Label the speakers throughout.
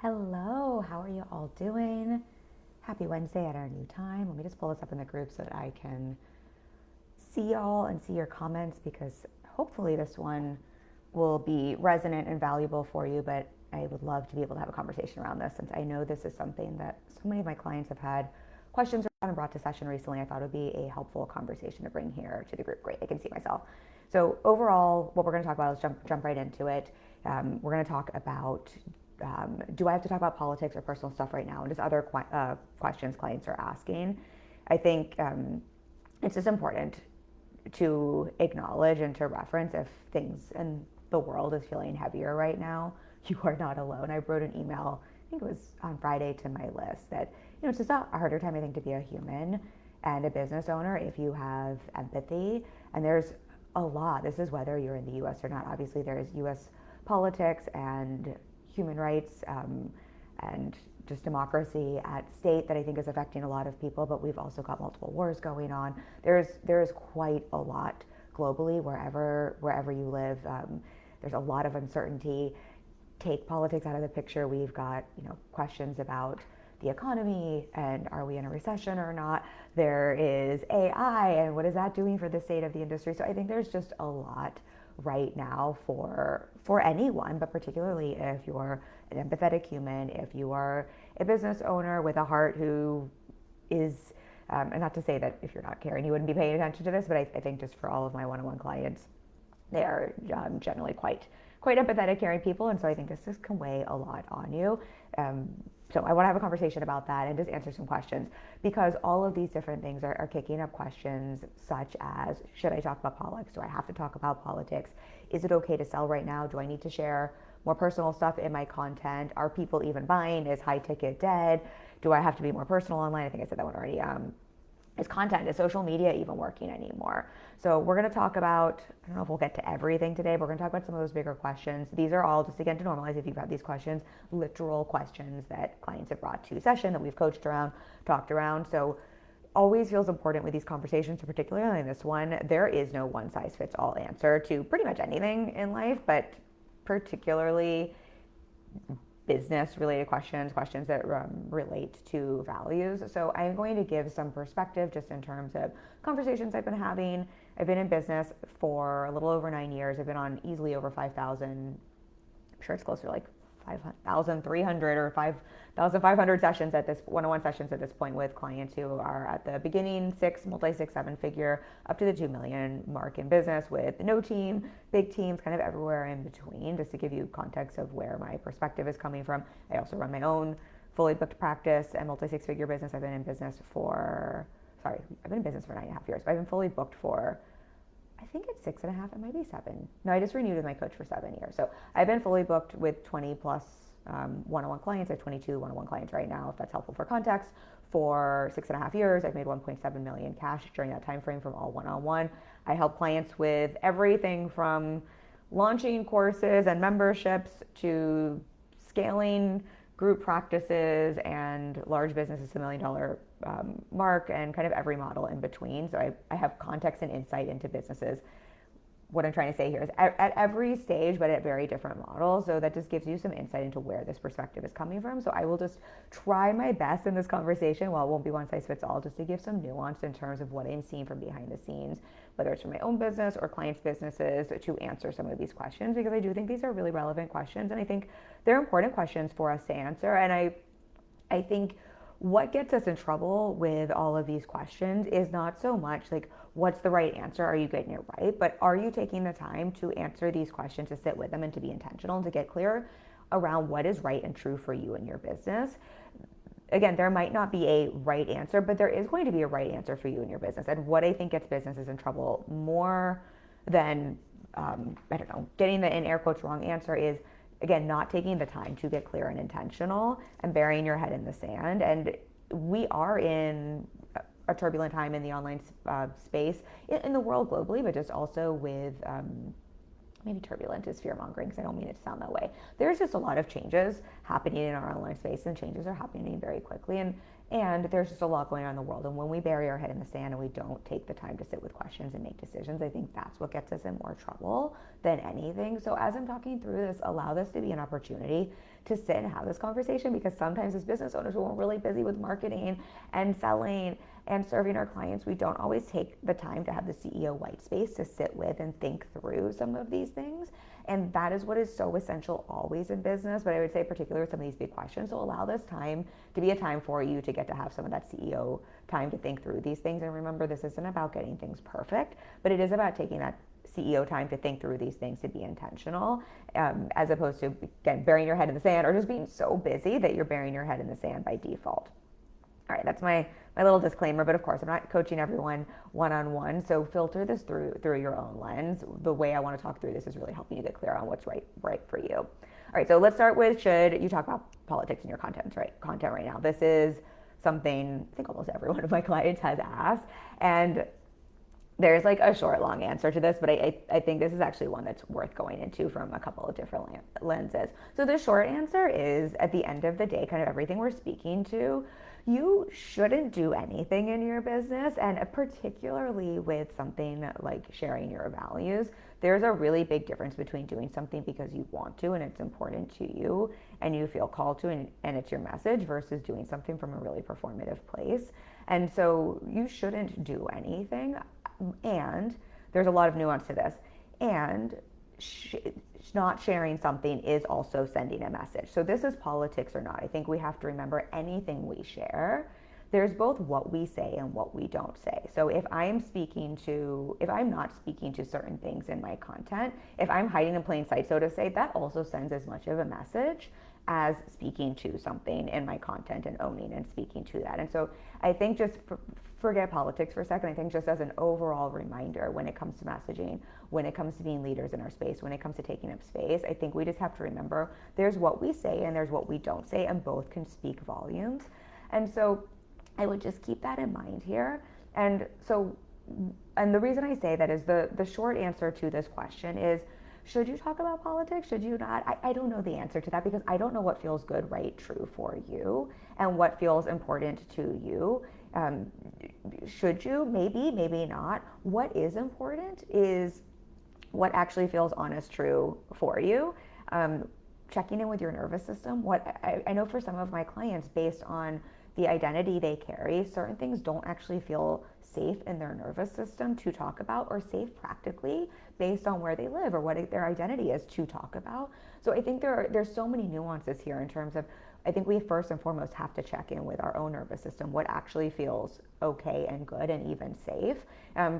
Speaker 1: Hello, how are you all doing? Happy Wednesday at our new time. Let me just pull this up in the group so that I can see y'all and see your comments because hopefully this one will be resonant and valuable for you. But I would love to be able to have a conversation around this since I know this is something that so many of my clients have had questions around and brought to session recently. I thought it would be a helpful conversation to bring here to the group. Great, I can see myself. So overall, what we're going to talk about is jump right into it. We're going to talk about do I have to talk about politics or personal stuff right now, and just other questions clients are asking. I think it's just important to acknowledge and to reference if things in the world is feeling heavier right now. You are not alone. I wrote an email, I think it was on Friday, to my list that it's just a harder time, I think, to be a human and a business owner if you have empathy. And there's a lot. This is whether you're in the U.S. or not. Obviously, there is U.S. politics and human rights and just democracy at stake that I think is affecting a lot of people, but we've also got multiple wars going on. There's quite a lot globally wherever you live. There's a lot of uncertainty. Take politics out of the picture. We've got questions about the economy and are we in a recession or not. There is AI and what is that doing for the state of the industry. So I think there's just a lot right now for anyone, but particularly if you're an empathetic human, if you are a business owner with a heart who is, and not to say that if you're not caring, you wouldn't be paying attention to this, but I think just for all of my one-on-one clients, they are generally quite empathetic, caring people, and so I think this just can weigh a lot on you. So I want to have a conversation about that and just answer some questions because all of these different things are kicking up questions such as, should I talk about politics? Do I have to talk about politics? Is it okay to sell right now? Do I need to share more personal stuff in my content? Are people even buying? Is high ticket dead? Do I have to be more personal online? I think I said that one already. Is content, is social media even working anymore? So we're going to talk about, I don't know if we'll get to everything today, but we're going to talk about some of those bigger questions. These are all, just again to normalize, if you've had these questions, literal questions that clients have brought to session that we've coached around, talked around. So always feels important with these conversations, particularly in this one, there is no one size fits all answer to pretty much anything in life, but particularly business related questions that relate to values. So I'm going to give some perspective just in terms of conversations I've been having. I've been in business for a little over 9 years. I've been on easily over 5,000, I'm sure it's closer to like 5,300 or 5,500 sessions at this one-on-one sessions at this point with clients who are at the beginning multi-six, seven figure up to the 2 million mark in business with no team, big teams, kind of everywhere in between, just to give you context of where my perspective is coming from. I also run my own fully booked practice and multi-six figure business. I've been in business for 9.5 years, but I've been fully booked for, I think it's 6.5, it might be 7. No, I just renewed with my coach for 7 years. So I've been fully booked with 20 plus one-on-one clients. I have 22 one-on-one clients right now, if that's helpful for context. For 6.5 years, I've made 1.7 million cash during that time frame from all one-on-one. I help clients with everything from launching courses and memberships to scaling group practices and large businesses to $1 million mark, and kind of every model in between. So I have context and insight into businesses. What I'm trying to say here is at every stage, but at very different models. So that just gives you some insight into where this perspective is coming from. So I will just try my best in this conversation, while it won't be one size fits all, just to give some nuance in terms of what I'm seeing from behind the scenes, whether it's from my own business or clients' businesses, to answer some of these questions, because I do think these are really relevant questions. And I think they're important questions for us to answer. And I think what gets us in trouble with all of these questions is not so much like, what's the right answer? Are you getting it right? But are you taking the time to answer these questions, to sit with them and to be intentional and to get clear around what is right and true for you and your business? Again, there might not be a right answer, but there is going to be a right answer for you and your business. And what I think gets businesses in trouble more than, getting the, in air quotes, wrong answer is, again, not taking the time to get clear and intentional and burying your head in the sand. And we are in a turbulent time in the online space, in the world globally, but just also with, maybe turbulent is fear mongering, because I don't mean it to sound that way. There's just a lot of changes happening in our online space, and changes are happening very quickly. And there's just a lot going on in the world. And when we bury our head in the sand and we don't take the time to sit with questions and make decisions, I think that's what gets us in more trouble than anything. So as I'm talking through this, allow this to be an opportunity to sit and have this conversation, because sometimes as business owners, we're really busy with marketing and selling and serving our clients. We don't always take the time to have the CEO white space to sit with and think through some of these things. And that is what is so essential always in business, but I would say particularly with some of these big questions. So allow this time to be a time for you to get to have some of that CEO time to think through these things. And remember, this isn't about getting things perfect, but it is about taking that CEO time to think through these things, to be intentional, as opposed to, again, burying your head in the sand or just being so busy that you're burying your head in the sand by default. All right, that's my little disclaimer, but of course, I'm not coaching everyone one-on-one, so filter this through your own lens. The way I want to talk through this is really helping you get clear on what's right for you. All right, so let's start with, should you talk about politics in your content right now? This is something I think almost every one of my clients has asked, and there's like a short, long answer to this, but I think this is actually one that's worth going into from a couple of different lenses. So the short answer is, at the end of the day, kind of everything we're speaking to, you shouldn't do anything in your business, and particularly with something like sharing your values, there's a really big difference between doing something because you want to and it's important to you and you feel called to and it's your message, versus doing something from a really performative place. And so you shouldn't do anything. And there's a lot of nuance to this. And not sharing something is also sending a message. So this is politics or not. I think we have to remember, anything we share, there's both what we say and what we don't say. So if I'm not speaking to certain things in my content, if I'm hiding in plain sight, so to say, that also sends as much of a message as speaking to something in my content and owning and speaking to that. And so I think just forget politics for a second. I think just as an overall reminder, when it comes to messaging, when it comes to being leaders in our space, when it comes to taking up space, I think we just have to remember there's what we say and there's what we don't say, and both can speak volumes. And so I would just keep that in mind here. And the reason I say that is the short answer to this question is, should you talk about politics? Should you not? I don't know the answer to that, because I don't know what feels good, right, true for you and what feels important to you. Should you? Maybe, maybe not. What is important is what actually feels honest, true for you. Checking in with your nervous system. I know for some of my clients, based on the identity they carry, certain things don't actually feel safe in their nervous system to talk about, or safe practically based on where they live or what their identity is to talk about. So I think there's so many nuances here in terms of, I think we first and foremost have to check in with our own nervous system, what actually feels okay and good and even safe.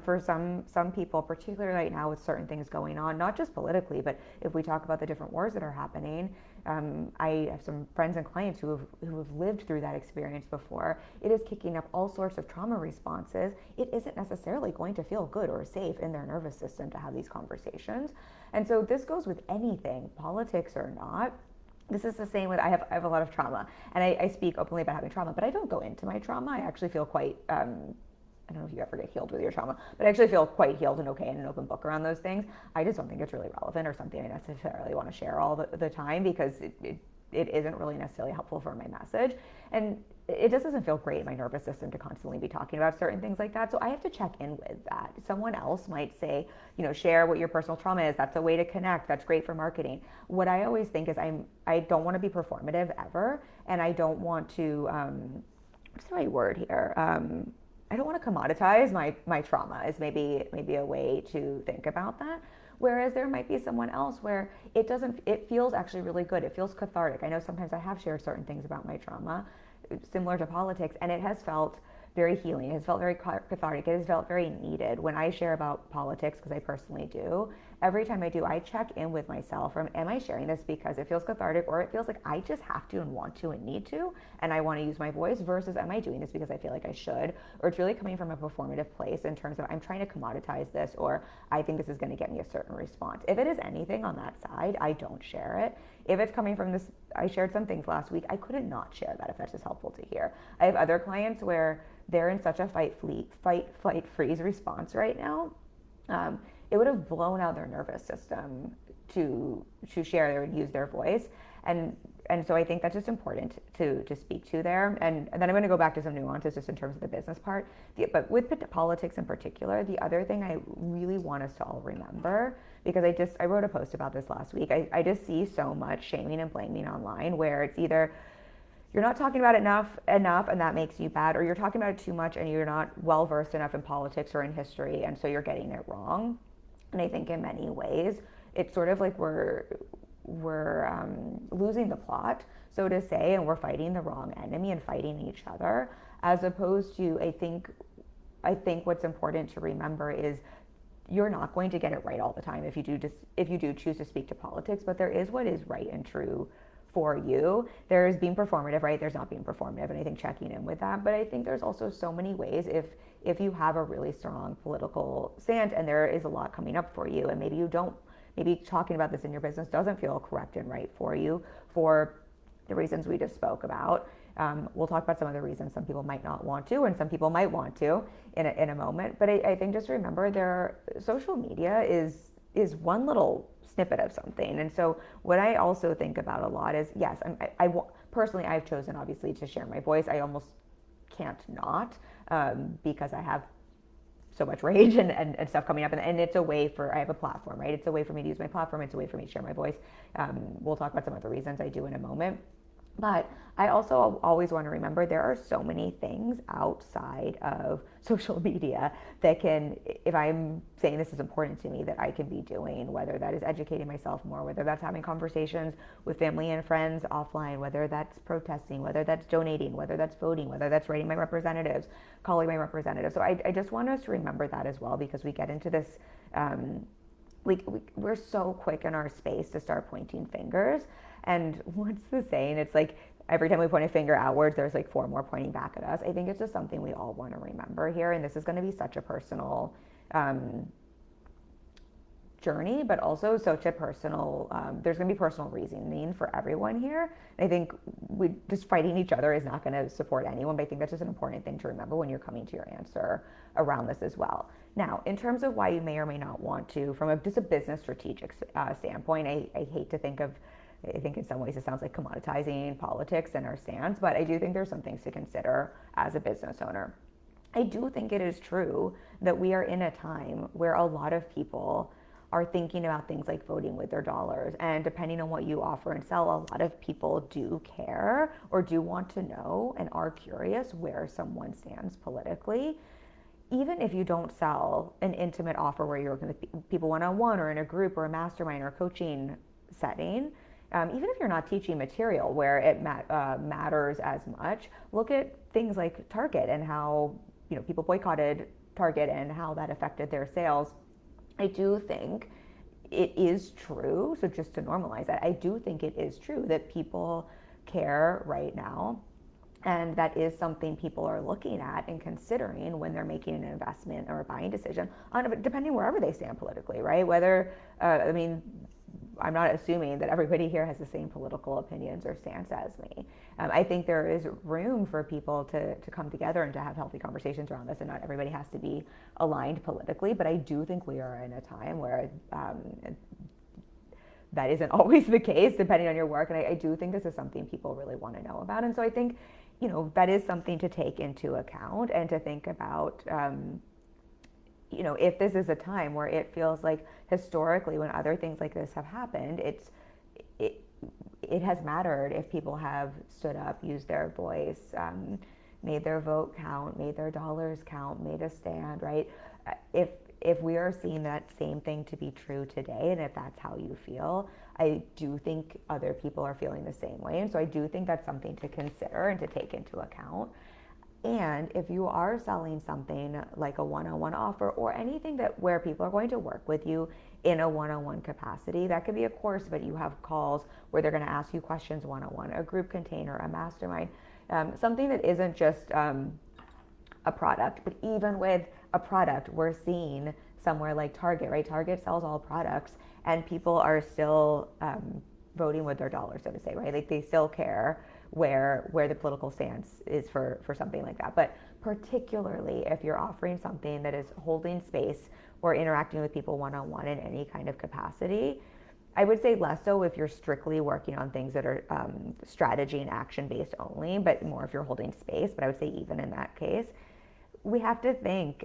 Speaker 1: For some people, particularly right now with certain things going on, not just politically, but if we talk about the different wars that are happening, I have some friends and clients who have lived through that experience before. It is kicking up all sorts of trauma responses. It isn't necessarily going to feel good or safe in their nervous system to have these conversations. And so this goes with anything, politics or not. This is the same with, I have a lot of trauma, and I speak openly about having trauma, but I don't go into my trauma. I actually feel quite, I don't know if you ever get healed with your trauma, but I actually feel quite healed and okay and an open book around those things. I just don't think it's really relevant or something I necessarily want to share all the time, because it isn't really necessarily helpful for my message. And it just doesn't feel great in my nervous system to constantly be talking about certain things like that. So I have to check in with that. Someone else might say, share what your personal trauma is. That's a way to connect. That's great for marketing. What I always think is I don't want to be performative ever. And I don't want to, what's the right word here? I don't want to commoditize my trauma is maybe a way to think about that. Whereas there might be someone else where it feels actually really good. It feels cathartic. I know sometimes I have shared certain things about my trauma, similar to politics, and it has felt very healing. It has felt very cathartic. It has felt very needed. When I share about politics, because I personally do, every time I do, I check in with myself from, am I sharing this because it feels cathartic, or it feels like I just have to and want to and need to, and I want to use my voice, versus am I doing this because I feel like I should, or it's really coming from a performative place in terms of I'm trying to commoditize this, or I think this is going to get me a certain response. If it is anything on that side, I don't share it. If it's coming from this, I shared some things last week, I couldn't not share that if that's just helpful to hear. I have other clients where they're in such a fight, flight, freeze response right now. It would have blown out their nervous system to share and use their voice. And and so I think that's just important to speak to there. And then I'm going to go back to some nuances just in terms of the business part. But with politics in particular, the other thing I really want us to all remember, because I wrote a post about this last week. I just see so much shaming and blaming online where it's either you're not talking about it enough and that makes you bad, or you're talking about it too much and you're not well versed enough in politics or in history, and so you're getting it wrong. And I think in many ways it's sort of like we're losing the plot, so to say, and we're fighting the wrong enemy and fighting each other, as opposed to I think what's important to remember is you're not going to get it right all the time if you do choose to speak to politics, but there is what is right and true for you. There's being performative, right? There's not being performative, and I think checking in with that. But I think there's also so many ways if you have a really strong political stand and there is a lot coming up for you, and maybe talking about this in your business doesn't feel correct and right for you for the reasons we just spoke about. We'll talk about some of the reasons some people might not want to, and some people might want to in a moment. But I think just remember, social media is one little snippet of something. And so what I also think about a lot is, yes, personally, I've chosen obviously to share my voice. I almost can't not, because I have so much rage and stuff coming up, and it's a way I have a platform, right? It's a way for me to use my platform. It's a way for me to share my voice. We'll talk about some of the reasons I do in a moment. But I also always want to remember there are so many things outside of social media that if I'm saying this is important to me, that I can be doing, whether that is educating myself more, whether that's having conversations with family and friends offline, whether that's protesting, whether that's donating, whether that's voting, whether that's writing my representatives, calling my representatives. So I just want us to remember that as well, because we get into this, we're so quick in our space to start pointing fingers. And what's the saying? It's like every time we point a finger outwards, there's like 4 more pointing back at us. I think it's just something we all want to remember here. And this is going to be such a personal journey, but also such a personal, there's going to be personal reasoning for everyone here. And I think just fighting each other is not going to support anyone, but I think that's just an important thing to remember when you're coming to your answer around this as well. Now, in terms of why you may or may not want to, from just a business strategic standpoint, I hate to think of, I think in some ways it sounds like commoditizing politics and our stance, but I do think there's some things to consider as a business owner. I do think it is true that we are in a time where a lot of people are thinking about things like voting with their dollars. And depending on what you offer and sell, a lot of people do care or do want to know and are curious where someone stands politically. Even if you don't sell an intimate offer where you're going to people one-on-one or in a group or a mastermind or coaching setting, even if you're not teaching material where it matters as much, look at things like Target and how people boycotted Target and how that affected their sales. I do think it is true, so just to normalize that, I do think it is true that people care right now, and that is something people are looking at and considering when they're making an investment or a buying decision, depending wherever they stand politically, right? Whether, I'm not assuming that everybody here has the same political opinions or stance as me. I think there is room for people to come together and to have healthy conversations around this, and not everybody has to be aligned politically, but I do think we are in a time where that isn't always the case, depending on your work, and I do think this is something people really want to know about, and so I think, that is something to take into account and to think about, if this is a time where it feels like historically when other things like this have happened, it has mattered if people have stood up, used their voice, made their vote count, made their dollars count, made a stand, right? If we are seeing that same thing to be true today, and if that's how you feel, I do think other people are feeling the same way. And so I do think that's something to consider and to take into account. And if you are selling something like a one-on-one offer or anything where people are going to work with you in a one-on-one capacity, that could be a course, but you have calls where they're going to ask you questions one-on-one, a group container, a mastermind, something that isn't just a product. But even with a product, we're seeing somewhere like Target, right? Target sells all products, and people are still voting with their dollars, so to say, right? Like they still care where the political stance is for something like that. But particularly if you're offering something that is holding space or interacting with people one-on-one in any kind of capacity, I would say less so if you're strictly working on things that are strategy and action based only, but more if you're holding space. But I would say even in that case, we have to think,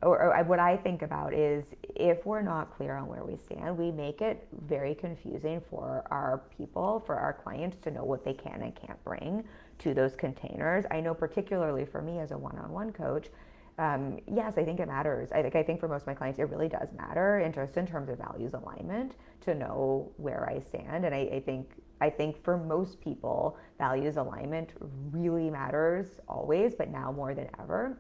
Speaker 1: or what I think about is if we're not clear on where we stand, we make it very confusing for our people, for our clients to know what they can and can't bring to those containers. I know particularly for me as a one-on-one coach, yes, I think it matters. I think for most of my clients, it really does matter, and just in terms of values alignment, to know where I stand. And I think for most people, values alignment really matters always, but now more than ever.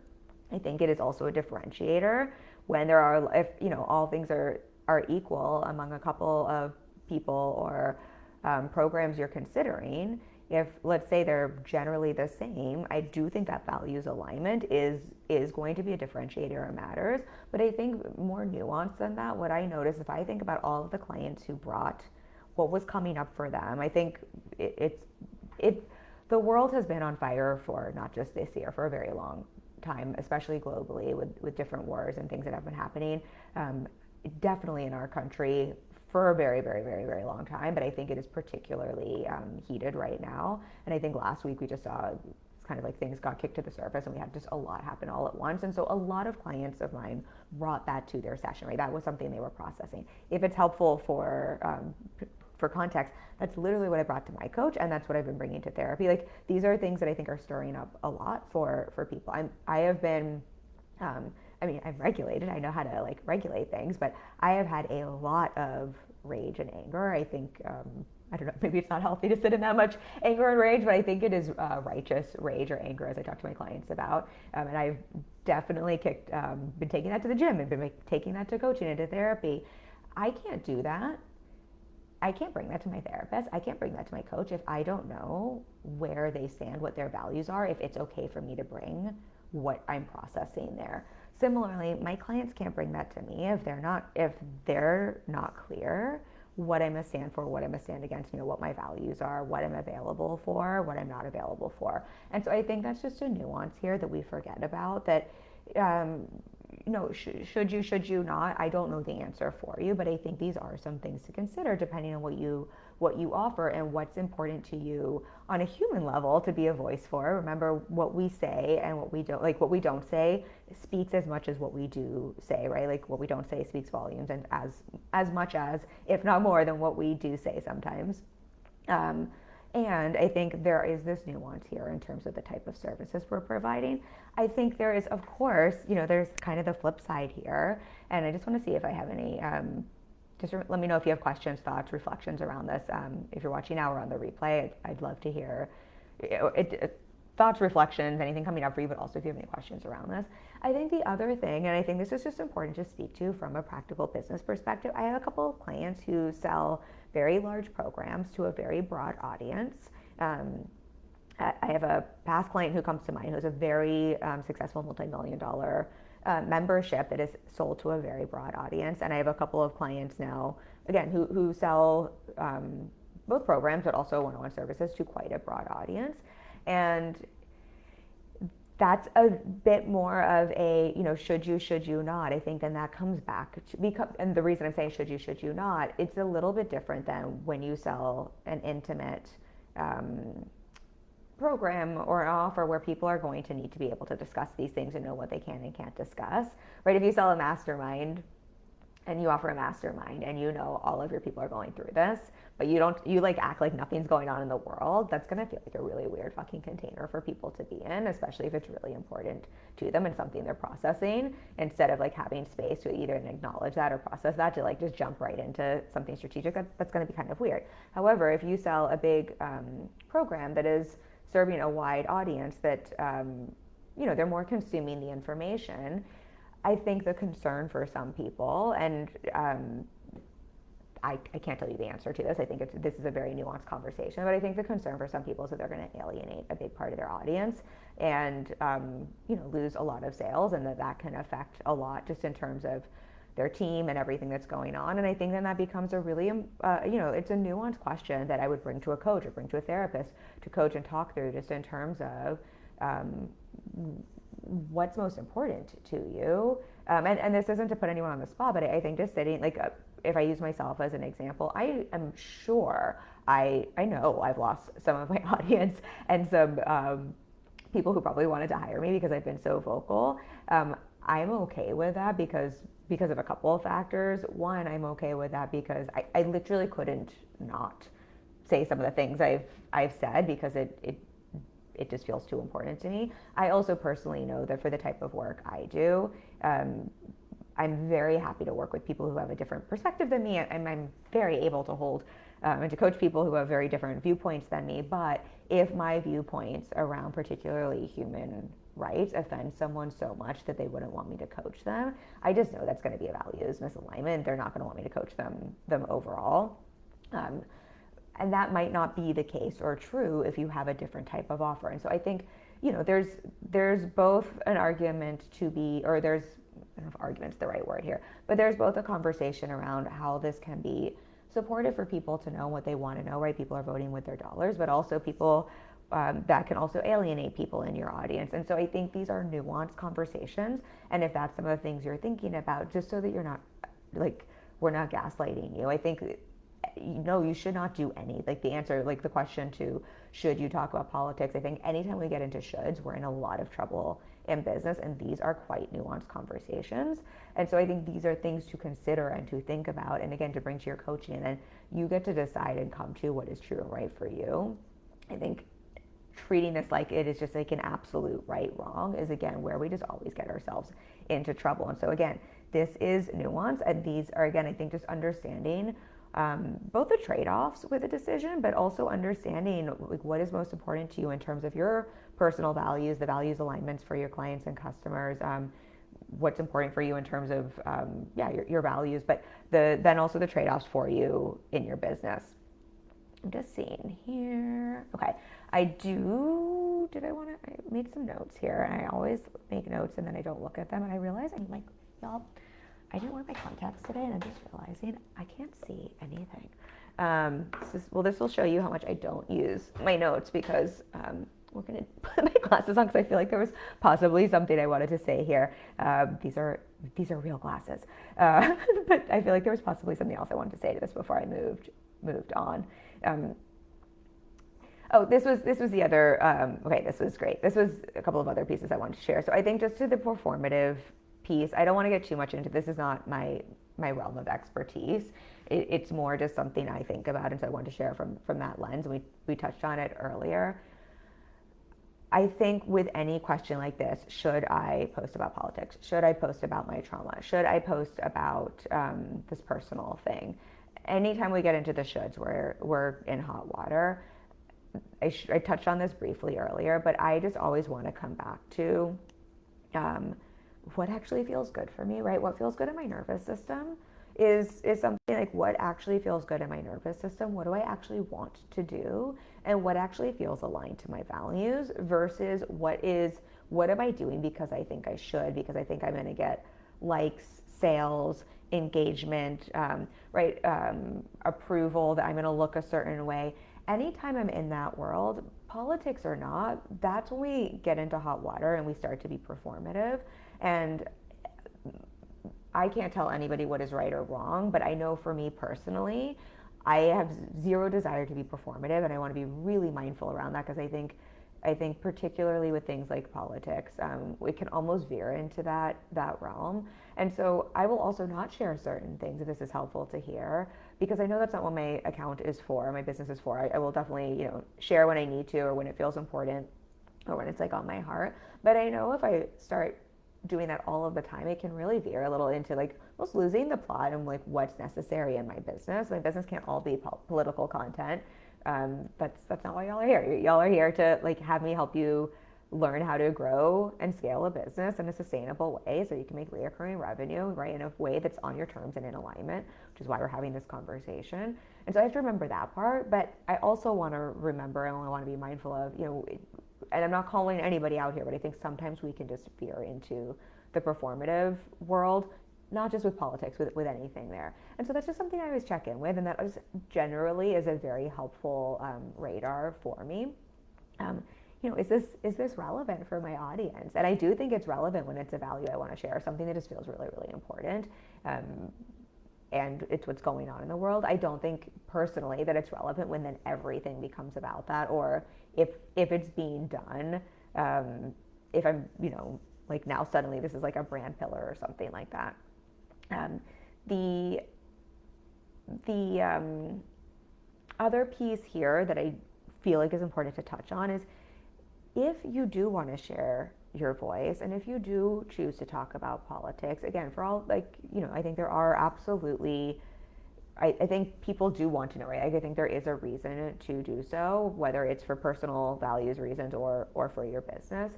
Speaker 1: I think it is also a differentiator when there are, if all things are equal among a couple of people or programs you're considering. If let's say they're generally the same, I do think that values alignment is going to be a differentiator and matters. But I think more nuanced than that, what I notice if I think about all of the clients who brought what was coming up for them, I think the world has been on fire for not just this year, for a very long time, especially globally with different wars and things that have been happening. Definitely in our country for a very, very, very, very long time, but I think it is particularly heated right now. And I think last week we just saw it's kind of like things got kicked to the surface and we had just a lot happen all at once. And so a lot of clients of mine brought that to their session, right? That was something they were processing. If it's helpful for context, that's literally what I brought to my coach, and that's what I've been bringing to therapy. Like, these are things that I think are stirring up a lot for people. I have been, I'm regulated. I know how to regulate things, but I have had a lot of rage and anger. I think, I don't know, maybe it's not healthy to sit in that much anger and rage, but I think it is righteous rage or anger, as I talk to my clients about. And I've definitely been taking that to the gym and been taking that to coaching and to therapy. I can't do that. I can't bring that to my therapist. I can't bring that to my coach if I don't know where they stand, what their values are, if it's okay for me to bring what I'm processing there. Similarly, my clients can't bring that to me if they're not clear what I'm gonna stand for, what I'm gonna stand against, what my values are, what I'm available for, what I'm not available for. And so I think that's just a nuance here that we forget about, that should you not? I don't know the answer for you, but I think these are some things to consider depending on what you offer and what's important to you on a human level to be a voice for. Remember, what we say and what we don't say speaks as much as what we do say, right? Like, what we don't say speaks volumes, and as much as, if not more than, what we do say sometimes. And I think there is this nuance here in terms of the type of services we're providing. I think there is, of course, there's kind of the flip side here. And I just want to see if I have any, just let me know if you have questions, thoughts, reflections around this. If you're watching now or on the replay, I'd love to hear thoughts, reflections, anything coming up for you, but also if you have any questions around this. I think the other thing, and I think this is just important to speak to from a practical business perspective, I have a couple of clients who sell very large programs to a very broad audience. I have a past client who comes to mind who has a very successful multi-million-dollar membership that is sold to a very broad audience. And I have a couple of clients now, again, who sell both programs, but also one-on-one services to quite a broad audience. And that's a bit more of a, should you not? I think then that comes back to, and the reason I'm saying should you not, it's a little bit different than when you sell an intimate program or an offer where people are going to need to be able to discuss these things and know what they can and can't discuss, right? If you sell a mastermind and you offer a mastermind and all of your people are going through this, but you act like nothing's going on in the world, that's going to feel like a really weird fucking container for people to be in, especially if it's really important to them and something they're processing, instead of having space to either acknowledge that or process that, to just jump right into something strategic. That's going to be kind of weird. However, if you sell a big program that is serving a wide audience, that they're more consuming the information, I think the concern for some people, and I can't tell you the answer to this. I think this is a very nuanced conversation, but I think the concern for some people is that they're going to alienate a big part of their audience and lose a lot of sales, and that can affect a lot just in terms of their team and everything that's going on. And I think then that becomes a really, it's a nuanced question that I would bring to a coach or bring to a therapist to coach and talk through, just in terms of what's most important to you. And this isn't to put anyone on the spot, but I think just sitting, if I use myself as an example, I am sure I know I've lost some of my audience and some people who probably wanted to hire me because I've been so vocal. I'm okay with that because of a couple of factors. One, I'm okay with that because I literally couldn't not say some of the things I've said because it just feels too important to me. I also personally know that for the type of work I do, I'm very happy to work with people who have a different perspective than me, and I'm very able to hold and to coach people who have very different viewpoints than me. But if my viewpoints around particularly human rights offend someone so much that they wouldn't want me to coach them, I just know that's going to be a values misalignment. They're not going to want me to coach them overall. And that might not be the case or true if you have a different type of offer. And so I think, there's both an argument to be, or there's, I don't know if argument's the right word here, but there's both a conversation around how this can be supportive for people to know what they want to know, right? People are voting with their dollars, but also people that can also alienate people in your audience. And so I think these are nuanced conversations. And if that's some of the things you're thinking about, just so that you're not, we're not gaslighting you, I think no, you should not do any. The answer, the question to should you talk about politics, I think anytime we get into shoulds, we're in a lot of trouble in business, and these are quite nuanced conversations. And so I think these are things to consider and to think about, and again, to bring to your coaching, and then you get to decide and come to what is true and right for you. I think treating this like it is just an absolute right wrong is again where we just always get ourselves into trouble. And so again, this is nuance, and these are again, I think, just understanding both the trade-offs with a decision, but also understanding what is most important to you in terms of your personal values, the values alignments for your clients and customers, what's important for you in terms of your values, but then also the trade-offs for you in your business. I'm just seeing here. Okay, I made some notes here, and I always make notes and then I don't look at them, and I realize y'all, I didn't wear my contacts today, and I'm just realizing I can't see anything. This will show you how much I don't use my notes because we're going to put my glasses on because I feel like there was possibly something I wanted to say here. These are real glasses, but I feel like there was possibly something else I wanted to say to this before I moved on. This was the other. Okay, this was great. This was a couple of other pieces I wanted to share. So I think just to the performative piece, I don't want to get too much into this. Is not my realm of expertise. It's more just something I think about, and so I wanted to share from that lens. We touched on it earlier. I think with any question like this, should I post about politics? Should I post about my trauma? Should I post about this personal thing? Anytime we get into the shoulds, we're in hot water. I touched on this briefly earlier, but I just always want to come back to what actually feels good for me, right? What feels good in my nervous system is something like what actually feels good in my nervous system. What do I actually want to do? And what actually feels aligned to my values versus what am I doing because I think I should, because I think I'm going to get likes, sales, engagement, approval, that I'm going to look a certain way. Anytime I'm in that world, politics or not, that's when we get into hot water and we start to be performative. And I can't tell anybody what is right or wrong, but I know for me personally, I have zero desire to be performative, and I want to be really mindful around that, because I think particularly with things like politics, we can almost veer into that realm. And so I will also not share certain things if this is helpful to hear, because I know that's not what my account is for, my business is for. I will definitely, share when I need to, or when it feels important, or when it's on my heart. But I know if I start doing that all of the time, it can really veer a little into almost losing the plot and what's necessary in my business. My business can't all be political content. That's not why y'all are here. Y'all are here to have me help you learn how to grow and scale a business in a sustainable way so you can make recurring revenue, right, in a way that's on your terms and in alignment, which is why we're having this conversation. And so I have to remember that part, but I also want to remember, and I want to be mindful of, and I'm not calling anybody out here, but I think sometimes we can just veer into the performative world, not just with politics, with anything there. And so that's just something I always check in with, and that is generally is a very helpful radar for me. Is this relevant for my audience? And I do think it's relevant when it's a value I want to share, something that just feels really, really important. and it's what's going on in the world. I don't think personally that it's relevant when then everything becomes about that, or if it's being done, if I'm, like now suddenly this is like a brand pillar or something like that. The other piece here that I feel like is important to touch on is, if you do want to share your voice, and if you do choose to talk about politics, again, for all, like, I think there are absolutely, I think people do want to know, right? I think there is a reason to do so, whether it's for personal values reasons or for your business.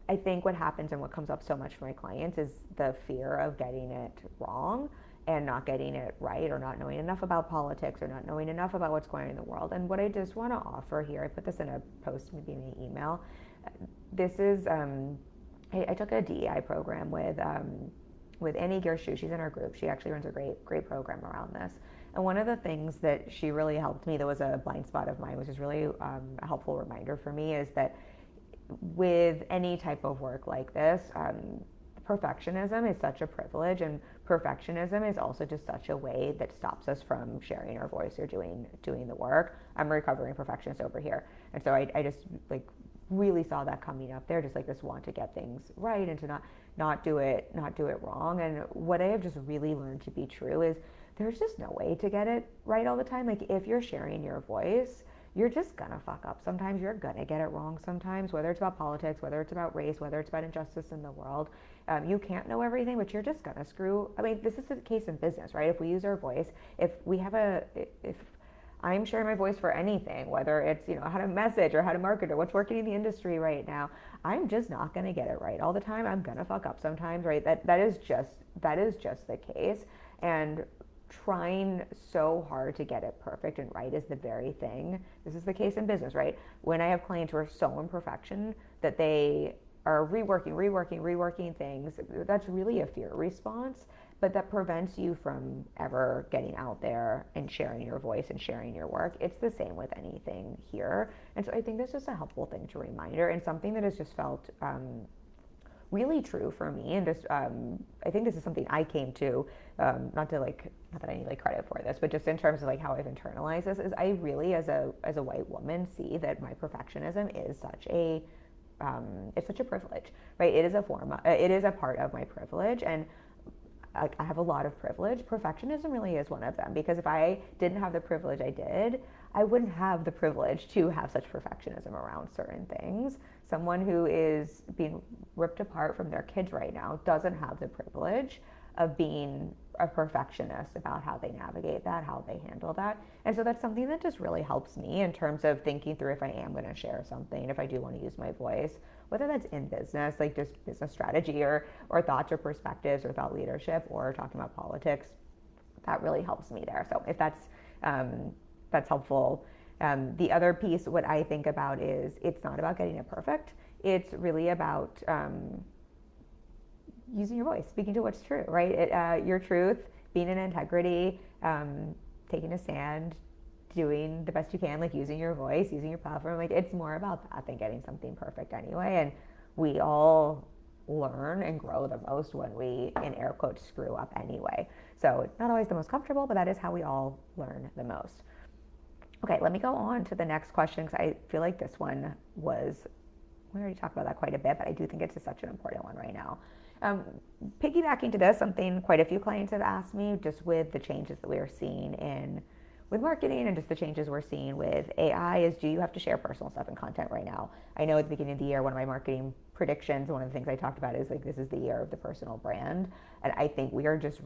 Speaker 1: I think what happens and what comes up so much for my clients is the fear of getting it wrong and not getting it right, or not knowing enough about politics, or not knowing enough about what's going on in the world. And what I just want to offer here, I put this in a post, maybe in an email. This is, I took a DEI program with Annie Gearshu. She's in our group. She actually runs a great program around this. And one of the things that she really helped me, that was a blind spot of mine, which is really a helpful reminder for me, is that with any type of work like this, perfectionism is such a privilege, and perfectionism is also just such a way that stops us from sharing our voice or doing the work. I'm a recovering perfectionist over here, and so I just like really saw that coming up there, just like this want to get things right and to not do it wrong. And what I have just really learned to be true is, there's just no way to get it right all the time. Like, if you're sharing your voice, you're just gonna fuck up sometimes. You're gonna get it wrong sometimes, whether it's about politics, whether it's about race, whether it's about injustice in the world. You can't know everything, but you're just gonna screw. I mean, this is the case in business, right? If we use our voice, if I'm sharing my voice for anything, whether it's, how to message or how to market or what's working in the industry right now, I'm just not gonna get it right all the time. I'm gonna fuck up sometimes, right? That is just the case. And trying so hard to get it perfect and right is the very thing. This is the case in business, right? When I have clients who are so imperfection that they are reworking things, that's really a fear response, but that prevents you from ever getting out there and sharing your voice and sharing your work. It's the same with anything here. And so I think that's just a helpful thing to reminder, and something that has just felt really true for me. And just I think this is something I came to, not that I need like credit for this, but just in terms of like how I've internalized this, is I really, as a white woman, see that my perfectionism is such a it's such a privilege, right? It is a part of my privilege, and I have a lot of privilege. Perfectionism really is one of them, because if I didn't have the privilege I did, I wouldn't have the privilege to have such perfectionism around certain things. Someone who is being ripped apart from their kids right now doesn't have the privilege of being a perfectionist about how they navigate that, how they handle that. And so that's something that just really helps me in terms of thinking through, if I am going to share something, if I do want to use my voice, whether that's in business, like just business strategy or thoughts or perspectives or thought leadership, or talking about politics, that really helps me there. So if that's helpful. The other piece, what I think about is, it's not about getting it perfect. It's really about using your voice, speaking to what's true, right? Your truth, being in integrity, taking a stand, doing the best you can, like using your voice, using your platform. Like, it's more about that than getting something perfect anyway. And we all learn and grow the most when we, in air quotes, screw up anyway. So not always the most comfortable, but that is how we all learn the most. Okay, let me go on to the next question, because I feel like this one was, we already talked about that quite a bit, but I do think it's such an important one right now. Piggybacking to this, something quite a few clients have asked me, just with the changes that we are seeing with marketing, and just the changes we're seeing with AI, is, do you have to share personal stuff in content right now? I know at the beginning of the year, one of my marketing predictions, one of the things I talked about is like, this is the year of the personal brand. And I think we are just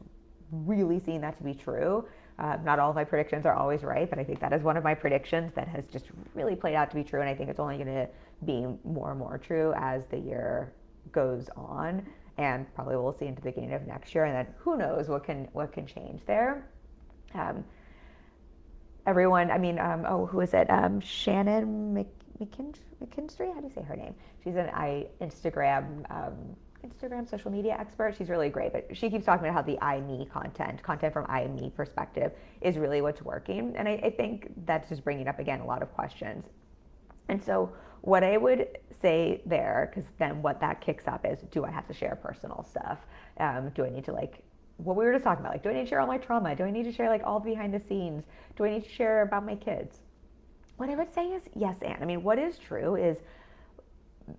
Speaker 1: really seeing that to be true. Not all of my predictions are always right, but I think that is one of my predictions that has just really played out to be true. And I think it's only going to be more and more true as the year goes on, and probably we'll see into the beginning of next year. And then who knows what can change there. Everyone, I mean, who is it? Shannon McKinstry? How do you say her name? She's an Instagram social media expert. She's really great, but she keeps talking about how the I, me content from I, me perspective is really what's working. And I think that's just bringing up, again, a lot of questions. And so what I would say there, because then what that kicks up is, do I have to share personal stuff? Do I need to like what we were just talking about. Like, do I need to share all my trauma? Do I need to share like all behind the scenes? Do I need to share about my kids? What I would say is yes, and I mean, what is true is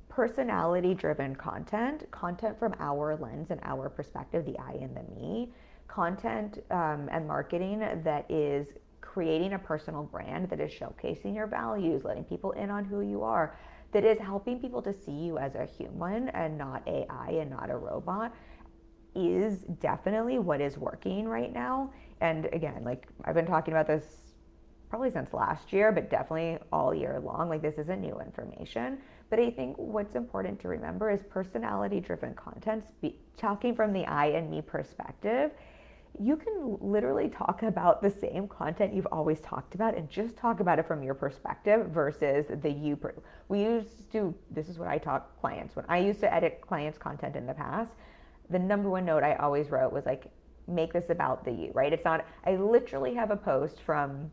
Speaker 1: personality driven content from our lens and our perspective, the I and the me, content and marketing that is creating a personal brand, that is showcasing your values, letting people in on who you are, that is helping people to see you as a human and not AI and not a robot, is definitely what is working right now. And again, like I've been talking about this probably since last year, but definitely all year long. Like, this isn't new information. But I think what's important to remember is personality driven content, talking from the I and me perspective. You can literally talk about the same content you've always talked about and just talk about it from your perspective versus the you. We used to, this is what I taught clients. When I used to edit clients' content in the past, the number one note I always wrote was like, make this about the you, right? It's not, I literally have a post from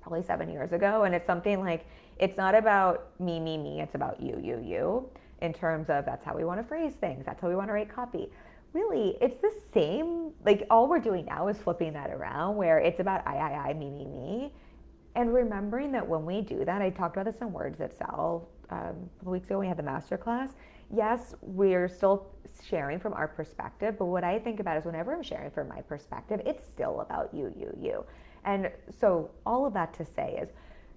Speaker 1: probably 7 years ago, and it's something like, it's not about me, it's about you, in terms of that's how we want to phrase things, that's how we want to write copy. Really, it's the same. Like, all we're doing now is flipping that around, where it's about I, me, and remembering that when we do that, I talked about this in Words That Sell a couple weeks ago when we had the masterclass. Yes, we're still sharing from our perspective, but what I think about is whenever I'm sharing from my perspective, it's still about you. And so all of that to say is,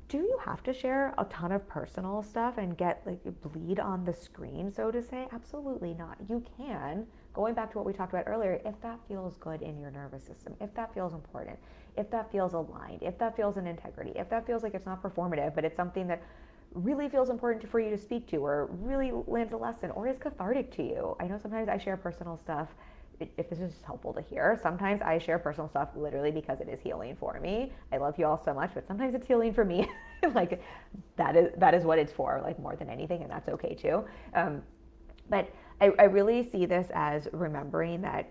Speaker 1: do you have to share a ton of personal stuff and get like bleed on the screen, so to say? Absolutely not. You can, going back to what we talked about earlier, if that feels good in your nervous system, if that feels important, if that feels aligned, if that feels an integrity, if that feels like it's not performative, but it's something that really feels important for you to speak to, or really lands a lesson, or is cathartic to you. I know sometimes I share personal stuff, if this is helpful to hear, sometimes I share personal stuff literally because it is healing for me. I love you all so much, but sometimes it's healing for me. Like, that is what it's for, like, more than anything, and that's okay too. But I really see this as remembering that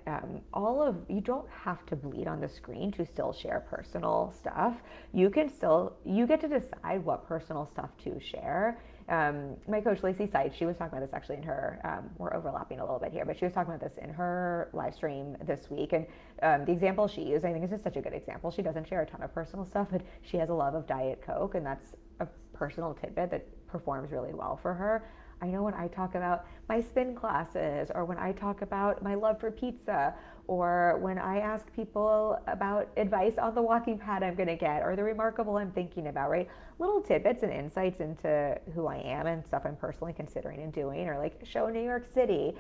Speaker 1: you don't have to bleed on the screen to still share personal stuff. You get to decide what personal stuff to share. My coach Lacey Seitz, she was talking about this actually in her, we're overlapping a little bit here, but she was talking about this in her live stream this week. And the example she used, I think, is just such a good example. She doesn't share a ton of personal stuff, but she has a love of Diet Coke, and that's a personal tidbit that performs really well for her. I know when I talk about my spin classes, or when I talk about my love for pizza, or when I ask people about advice on the walking pad I'm going to get, or the Remarkable I'm thinking about, right? Little tidbits and insights into who I am and stuff I'm personally considering and doing, or like Show New York City.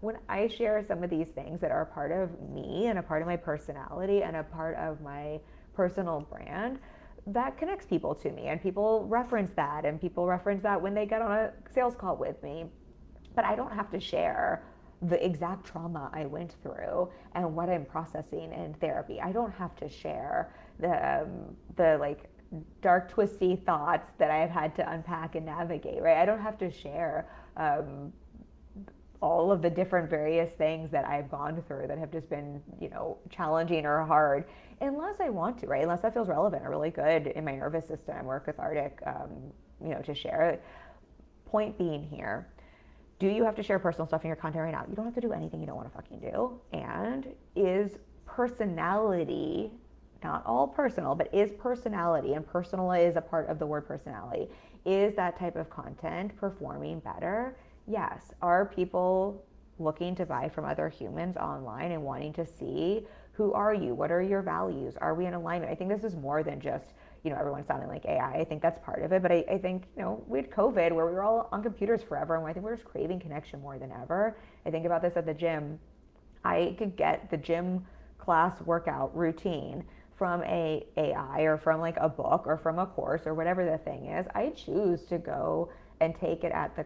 Speaker 1: When I share some of these things that are a part of me and a part of my personality and a part of my personal brand, that connects people to me, and people reference that, when they get on a sales call with me. But I don't have to share the exact trauma I went through and what I'm processing in therapy. I don't have to share the like dark, twisty thoughts that I've had to unpack and navigate, right? I don't have to share all of the different various things that I've gone through that have just been, challenging or hard, unless I want to, right? Unless that feels relevant or really good in my nervous system or cathartic, to share. Point being here, do you have to share personal stuff in your content right now? You don't have to do anything you don't want to fucking do. And is personality, not all personal, but is personality, and personal is a part of the word personality, is that type of content performing better? Yes. Are people looking to buy from other humans online and wanting to see, who are you? What are your values? Are we in alignment? I think this is more than just, everyone sounding like AI. I think that's part of it. But I think, we had COVID where we were all on computers forever, and I think we're just craving connection more than ever. I think about this at the gym. I could get the gym class workout routine from a AI, or from like a book, or from a course, or whatever the thing is. I choose to go and take it at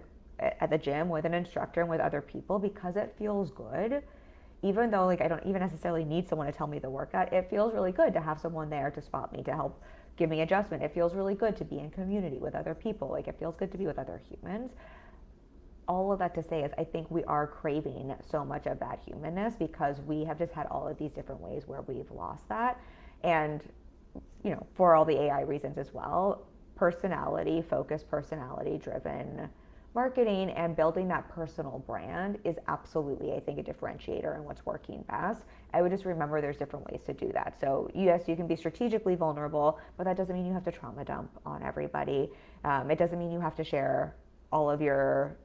Speaker 1: the gym with an instructor and with other people, because it feels good. Even though like I don't even necessarily need someone to tell me the workout, it feels really good to have someone there to spot me, to help give me adjustment. It feels really good to be in community with other people. Like, it feels good to be with other humans. All of that to say is, I think we are craving so much of that humanness, because we have just had all of these different ways where we've lost that. And, for all the AI reasons as well, personality focused, personality driven marketing and building that personal brand is absolutely, I think, a differentiator and what's working best. I would just remember there's different ways to do that. So yes, you can be strategically vulnerable, but that doesn't mean you have to trauma dump on everybody. It doesn't mean you have to share all of your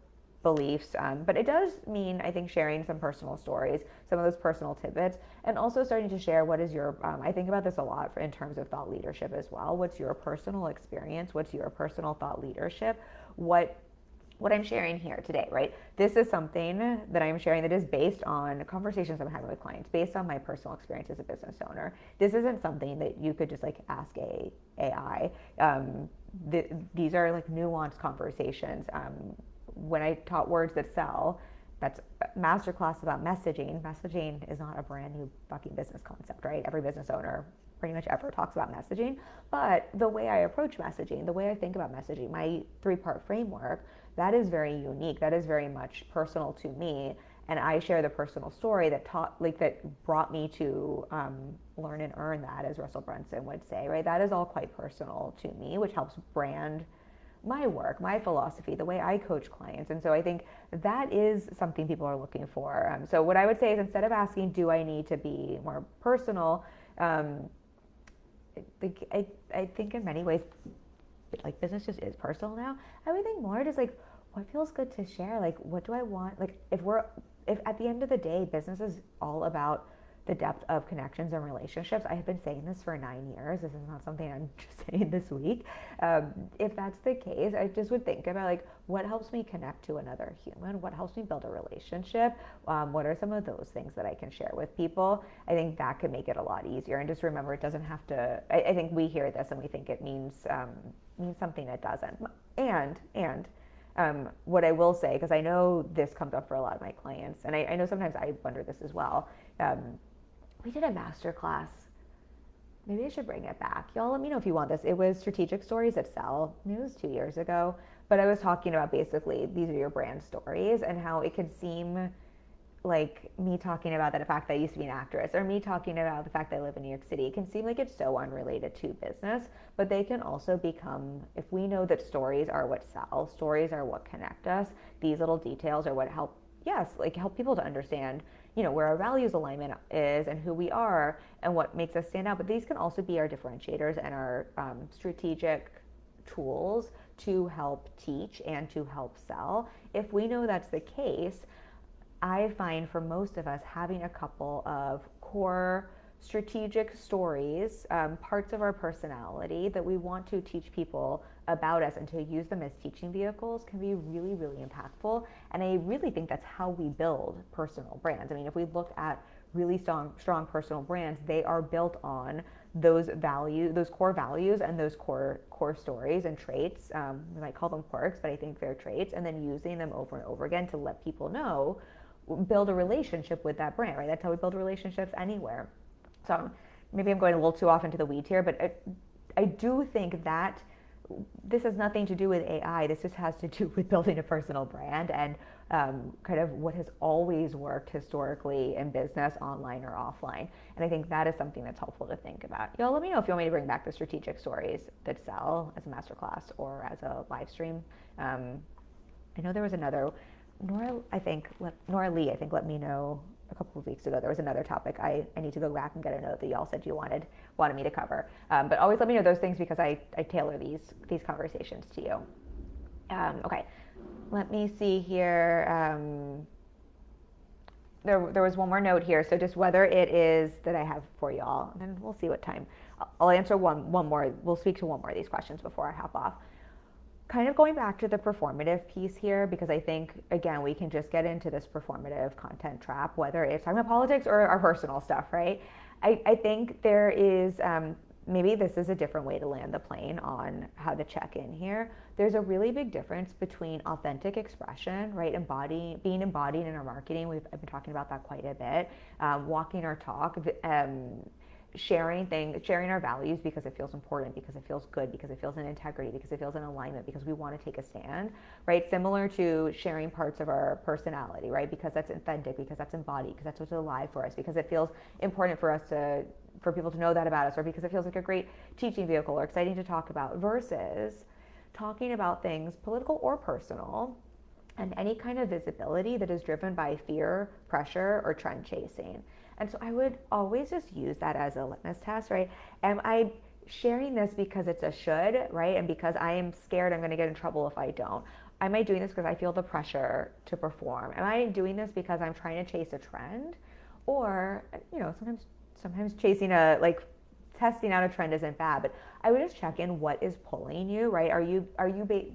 Speaker 1: beliefs, but it does mean, I think, sharing some personal stories, some of those personal tidbits, and also starting to share what is your, I think about this a lot in terms of thought leadership as well. What's your personal experience? What's your personal thought leadership? What I'm sharing here today, right? This is something that I'm sharing that is based on conversations I'm having with clients, based on my personal experience as a business owner. This isn't something that you could just like ask AI. These are like nuanced conversations. When I taught Words That Sell, that's a masterclass about messaging. Messaging is not a brand new fucking business concept, right? Every business owner pretty much ever talks about messaging. But the way I approach messaging, the way I think about messaging, my 3-part framework, that is very unique. That is very much personal to me. And I share the personal story that that brought me to learn and earn that, as Russell Brunson would say, right? That is all quite personal to me, which helps brand my work, my philosophy, the way I coach clients. And so I think that is something people are looking for. So what I would say is, instead of asking, do I need to be more personal? I think in many ways, like, business just is personal now. I would think more just like, what feels good to share? Like, what do I want? Like, if at the end of the day, business is all about the depth of connections and relationships. I have been saying this for 9 years. This is not something I'm just saying this week. If that's the case, I just would think about like, what helps me connect to another human? What helps me build a relationship? What are some of those things that I can share with people? I think that could make it a lot easier. And just remember, it doesn't have to, I think we hear this and we think it means something it doesn't. And what I will say, because I know this comes up for a lot of my clients, and I know sometimes I wonder this as well. We did a masterclass. Maybe I should bring it back. Y'all let me know if you want this. It was Strategic Stories That Sell. Maybe it was 2 years ago. But I was talking about basically these are your brand stories and how it could seem like me talking about the fact that I used to be an actress, or me talking about the fact that I live in New York City. It can seem like it's so unrelated to business, but they can also become, if we know that stories are what sell, stories are what connect us, these little details are what help people to understand, where our values alignment is and who we are and what makes us stand out. But these can also be our differentiators and our strategic tools to help teach and to help sell. If we know that's the case, I find for most of us, having a couple of core strategic stories, parts of our personality that we want to teach people about us and to use them as teaching vehicles, can be really, really impactful. And I really think that's how we build personal brands. I mean, if we look at really strong personal brands, they are built on those values, those core values, and those core stories and traits. We might call them quirks, but I think they're traits, and then using them over and over again to let people know, build a relationship with that brand, right? That's how we build relationships anywhere. So maybe I'm going a little too off into the weeds here, but I do think that this has nothing to do with AI. This just has to do with building a personal brand and kind of what has always worked historically in business, online or offline. And I think that is something that's helpful to think about. Y'all let me know if you want me to bring back the Strategic Stories That Sell as a masterclass or as a live stream. I know there was another, Nora Lee, I think, let me know a couple of weeks ago. There was another topic I need to go back and get a note that y'all said you wanted me to cover. But always let me know those things, because I tailor these conversations to you. Okay, let me see here. There was one more note here. So just whether it is that I have for y'all, and then we'll see what time. I'll answer one more. We'll speak to one more of these questions before I hop off. Kind of going back to the performative piece here, because I think, again, we can just get into this performative content trap, whether it's talking about politics or our personal stuff, right? I think there is, maybe this is a different way to land the plane on how to check in here. There's a really big difference between authentic expression, right? Being embodied in our marketing. I've been talking about that quite a bit. Walking our talk, sharing our values because it feels important, because it feels good, because it feels in integrity, because it feels in alignment, because we want to take a stand, right? Similar to sharing parts of our personality, right? Because that's authentic, because that's embodied, because that's what's alive for us, because it feels important for people to know that about us, or because it feels like a great teaching vehicle or exciting to talk about, versus talking about things, political or personal, and any kind of visibility that is driven by fear, pressure, or trend chasing. And so I would always just use that as a litmus test, right? Am I sharing this because it's a should, right? And because I am scared I'm going to get in trouble if I don't? Am I doing this because I feel the pressure to perform? Am I doing this because I'm trying to chase a trend? Or, sometimes chasing testing out a trend isn't bad, but I would just check in what is pulling you, right? Are you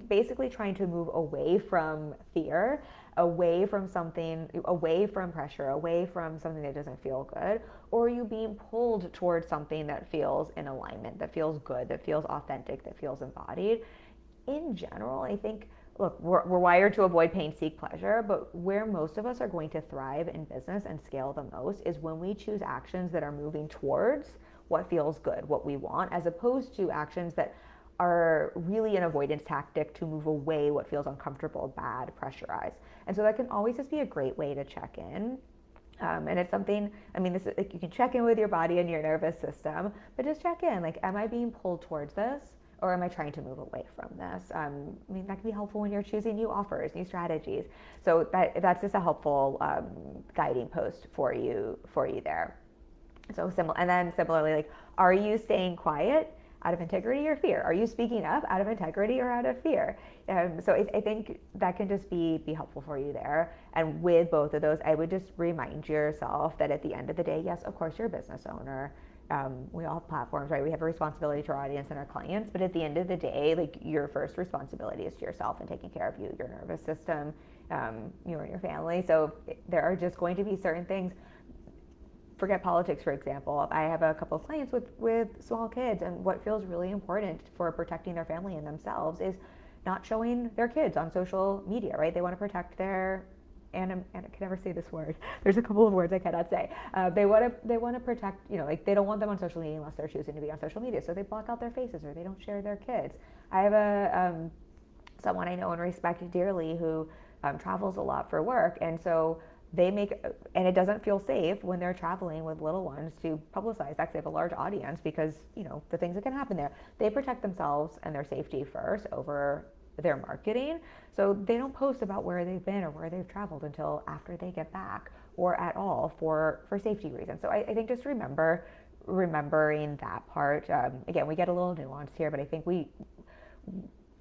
Speaker 1: basically trying to move away from fear, away from something, away from pressure, away from something that doesn't feel good? Or are you being pulled towards something that feels in alignment, that feels good, that feels authentic, that feels embodied? In general, I think, look, we're wired to avoid pain, seek pleasure, but where most of us are going to thrive in business and scale the most is when we choose actions that are moving towards what feels good, what we want, as opposed to actions that are really an avoidance tactic to move away what feels uncomfortable, bad, pressurized. And so that can always just be a great way to check in. And it's something, this is, you can check in with your body and your nervous system, but just check in, am I being pulled towards this? Or am I trying to move away from this? That can be helpful when you're choosing new offers, new strategies. So that's just a helpful guiding post for you there. So similarly, are you staying quiet out of integrity or fear? Are you speaking up out of integrity or out of fear? So I think that can just be helpful for you there. And with both of those, I would just remind yourself that at the end of the day, yes, of course, you're a business owner. We all have platforms, right? We have a responsibility to our audience and our clients, but at the end of the day, your first responsibility is to yourself and taking care of you, your nervous system, you and your family. So there are just going to be certain things. Forget politics, for example. I have a couple of clients with small kids, and what feels really important for protecting their family and themselves is not showing their kids on social media, right? They want to protect their, and I can never say this word. There's a couple of words I cannot say. They want to protect, they don't want them on social media unless they're choosing to be on social media. So they block out their faces or they don't share their kids. I have someone I know and respect dearly who travels a lot for work, and so and it doesn't feel safe when they're traveling with little ones to publicize. Actually, they have a large audience because, the things that can happen there. They protect themselves and their safety first over their marketing. So they don't post about where they've been or where they've traveled until after they get back or at all for safety reasons. So I think just remembering that part. Again, we get a little nuanced here, but I think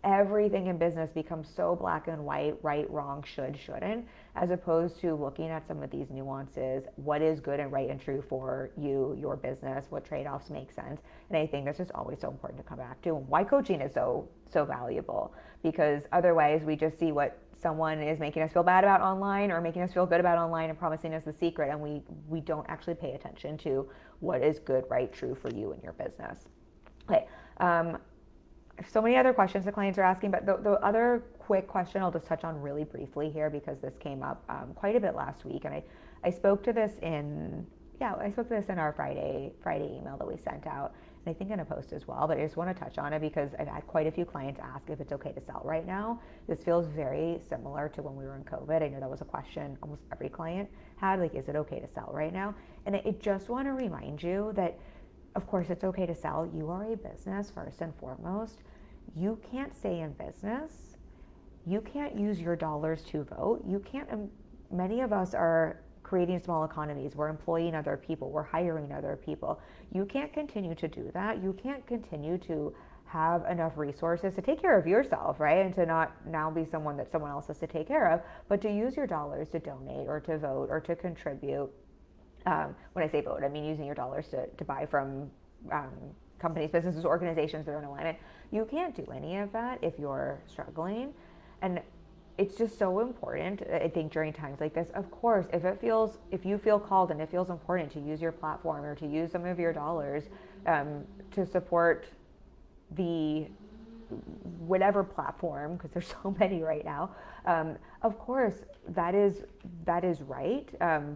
Speaker 1: everything in business becomes so black and white, right, wrong, shouldn't, as opposed to looking at some of these nuances, what is good and right and true for you, your business, what trade-offs make sense. And I think that's just always so important to come back to, and why coaching is so valuable, because otherwise we just see what someone is making us feel bad about online or making us feel good about online and promising us the secret, and we don't actually pay attention to what is good, right, true for you and your business. Okay. So many other questions the clients are asking, but the other quick question I'll just touch on really briefly here, because this came up quite a bit last week, and I spoke to this in our Friday email that we sent out, and I think in a post as well, but I just want to touch on it because I've had quite a few clients ask if it's okay to sell right now. This feels very similar to when we were in COVID. I know that was a question almost every client had, is it okay to sell right now? And I just want to remind you that, of course, it's okay to sell. You are a business first and foremost. You can't stay in business. You can't use your dollars to vote. You can't. Many of us are creating small economies. We're employing other people. We're hiring other people. You can't continue to do that. You can't continue to have enough resources to take care of yourself, right? And to not now be someone that someone else has to take care of, but to use your dollars to donate or to vote or to contribute. When I say vote, I mean using your dollars to buy from companies, businesses, organizations that are in alignment. You can't do any of that if you're struggling. And it's just so important, I think, during times like this. Of course, if you feel called and it feels important to use your platform or to use some of your dollars to support the whatever platform, because there's so many right now, of course that is right,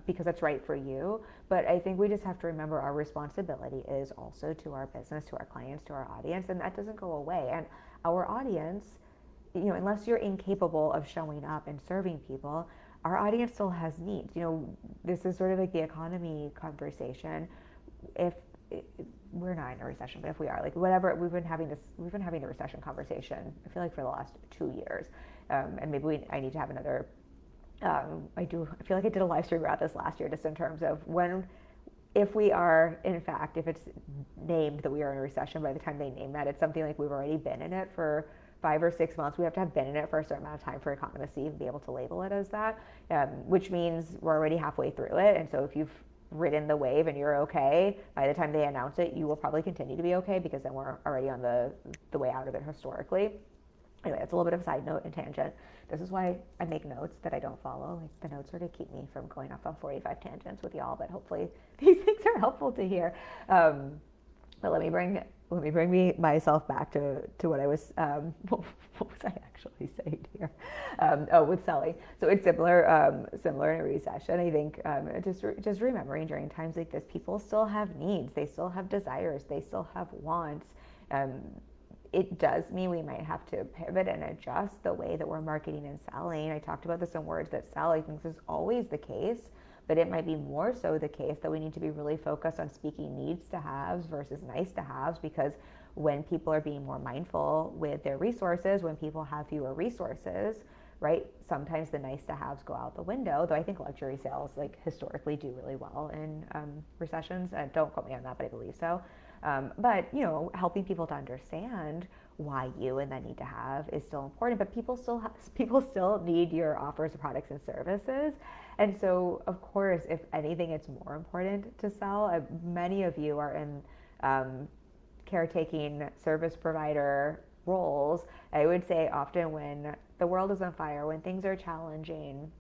Speaker 1: because that's right for you. But I think we just have to remember our responsibility is also to our business, to our clients, to our audience, and that doesn't go away. And our audience, unless you're incapable of showing up and serving people, our audience still has needs. This is sort of like the economy conversation. If we're not in a recession, but if we are, like, whatever, we've been having the recession conversation, I feel like, for the last 2 years. And maybe I need to have another, I feel like I did a live stream about this last year, just in terms of if we are, in fact, if it's named that we are in a recession, by the time they name that, it's something like we've already been in it for 5 or 6 months. We have to have been in it for a certain amount of time for economists to even be able to label it as that, which means we're already halfway through it. And so if you've ridden the wave and you're okay, by the time they announce it, you will probably continue to be okay, because then we're already on the way out of it historically. Anyway, that's a little bit of a side note and tangent. This is why I make notes that I don't follow. Like, the notes are to keep me from going off on 45 tangents with y'all, but hopefully these things are helpful to hear. But let me bring myself back to what I was, what was I actually saying here? With selling. So it's similar in a recession. I think just remembering during times like this, people still have needs, they still have desires, they still have wants. It does mean we might have to pivot and adjust the way that we're marketing and selling. I talked about this in Words That Sell. I think this is always the case, but it might be more so the case that we need to be really focused on speaking needs to haves versus nice to haves, because when people are being more mindful with their resources, when people have fewer resources, right, sometimes the nice to haves go out the window. Though I think luxury sales, like, historically do really well in recessions. Don't quote me on that, but I believe so. But, helping people to understand why you and that need to have is still important, but people still need your offers, products, and services. And so, of course, if anything, it's more important to sell. Many of you are in caretaking service provider roles. I would say often when the world is on fire, when things are challenging,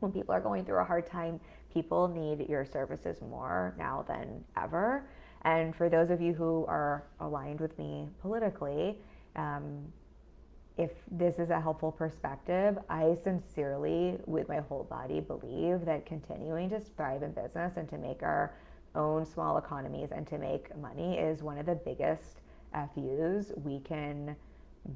Speaker 1: when people are going through a hard time, people need your services more now than ever. And for those of you who are aligned with me politically, if this is a helpful perspective, I sincerely, with my whole body, believe that continuing to thrive in business and to make our own small economies and to make money is one of the biggest FUs we can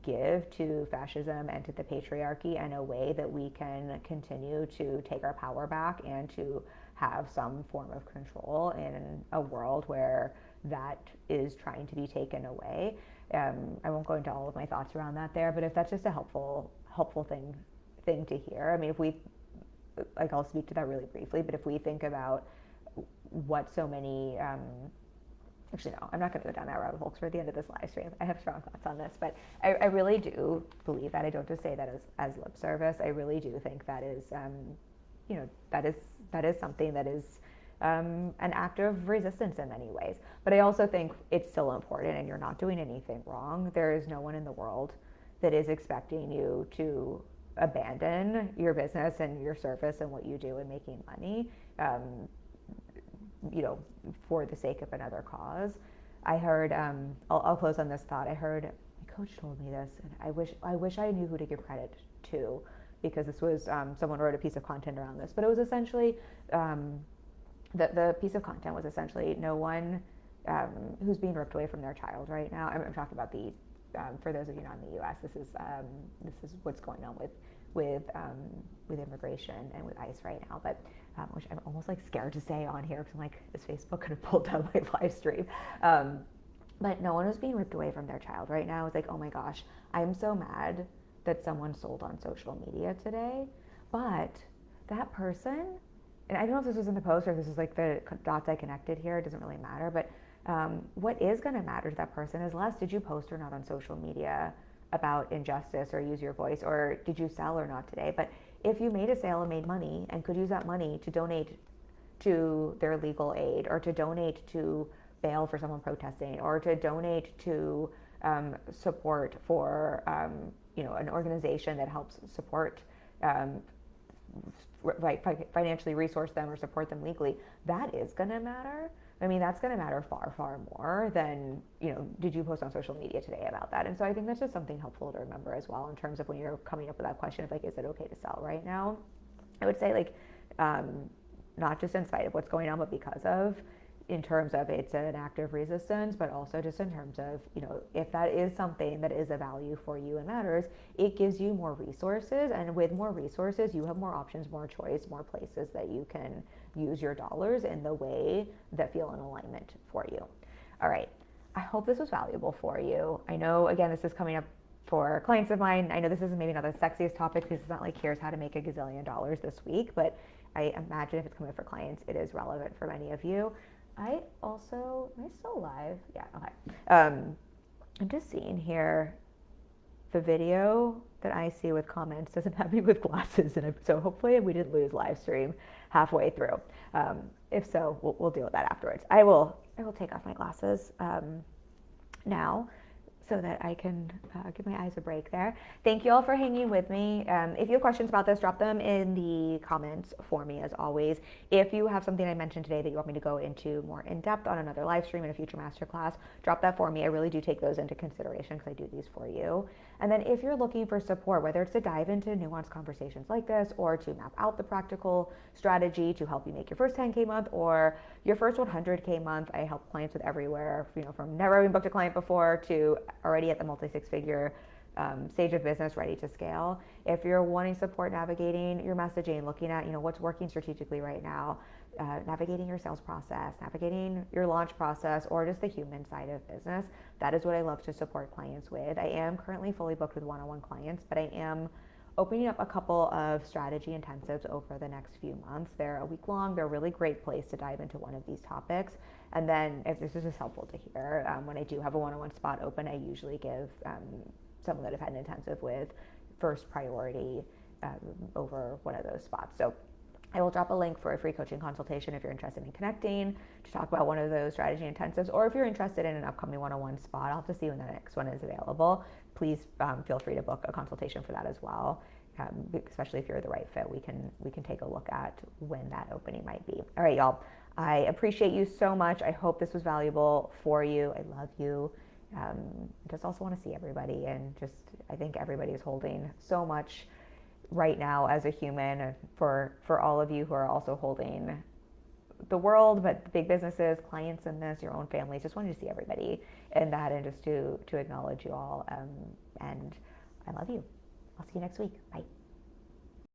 Speaker 1: give to fascism and to the patriarchy, and a way that we can continue to take our power back and to have some form of control in a world where that is trying to be taken away. I won't go into all of my thoughts around that there, but if that's just a helpful thing to hear. I mean, I'll speak to that really briefly, but if we think about what so many, actually no, I'm not going to go down that rabbit hole because we're at the end of this live stream. I have strong thoughts on this, but I really do believe that. I don't just say that as lip service. I really do think that is, that is something that is an act of resistance in many ways. But I also think it's still important, and you're not doing anything wrong. There is no one in the world that is expecting you to abandon your business and your service and what you do in making money, for the sake of another cause. I heard, I'll close on this thought. I heard, my coach told me this, and I wish I knew who to give credit to, because this was, someone wrote a piece of content around this, but it was essentially, the piece of content was essentially no one who's being ripped away from their child right now. I'm talking about for those of you not in the U.S., this is what's going on with immigration and with ICE right now, but which I'm almost like scared to say on here because I'm like, is Facebook going to pull down my live stream? But no one is being ripped away from their child right now. It's like, oh my gosh, I'm so mad that someone sold on social media today, but that person, and I don't know if this was in the post or if this is like the dots I connected here, it doesn't really matter, but what is going to matter to that person is less, did you post or not on social media about injustice or use your voice, or did you sell or not today? But if you made a sale and made money and could use that money to donate to their legal aid, or to donate to bail for someone protesting, or to donate to support for an organization that helps support financially resource them or support them legally, that is going to matter. I mean, that's going to matter far, far more than, did you post on social media today about that? And so I think that's just something helpful to remember as well, in terms of when you're coming up with that question of like, is it okay to sell right now? I would say like, not just in spite of what's going on, but because of, in terms of it's an act of resistance, but also just in terms of, if that is something that is a value for you and matters, it gives you more resources. And with more resources, you have more options, more choice, more places that you can use your dollars in the way that feel in alignment for you. All right. I hope this was valuable for you. I know, again, this is coming up for clients of mine. I know this is maybe not the sexiest topic because it's not like here's how to make $1 gazillion this week, but I imagine if it's coming up for clients, it is relevant for many of you. I also, am I still live? Yeah, okay. I'm just seeing here the video that I see with comments doesn't have me with glasses, and so hopefully we didn't lose live stream halfway through. If so, we'll deal with that afterwards. I will take off my glasses now so that I can give my eyes a break there. Thank you all for hanging with me. If you have questions about this, drop them in the comments for me as always. If you have something I mentioned today that you want me to go into more in depth on another live stream in a future masterclass, drop that for me. I really do take those into consideration because I do these for you. And then if you're looking for support, whether it's to dive into nuanced conversations like this or to map out the practical strategy to help you make your first 10K month or your first 100K month, I help clients with everywhere, from never having booked a client before to already at the multi-six-figure stage of business ready to scale. If you're wanting support navigating your messaging, looking at what's working strategically right now, navigating your sales process, navigating your launch process, or just the human side of business, that is what I love to support clients with. I am currently fully booked with one-on-one clients, but I am opening up a couple of strategy intensives over the next few months. They're a week long. They're a really great place to dive into one of these topics. And then if this is just helpful to hear, when I do have a one-on-one spot open, I usually give someone that I've had an intensive with first priority over one of those spots. So I will drop a link for a free coaching consultation if you're interested in connecting to talk about one of those strategy intensives, or if you're interested in an upcoming one-on-one spot. I'll have to see when the next one is available. Please feel free to book a consultation for that as well. Especially if you're the right fit, we can take a look at when that opening might be. All right, y'all. I appreciate you so much. I hope this was valuable for you. I love you. I just also want to see everybody, and I think everybody is holding so much right now as a human. For all of you who are also holding the world, but big businesses, clients in this, your own families, just wanted to see everybody in that, and just to acknowledge you all. And I love you. I'll see you next week. Bye.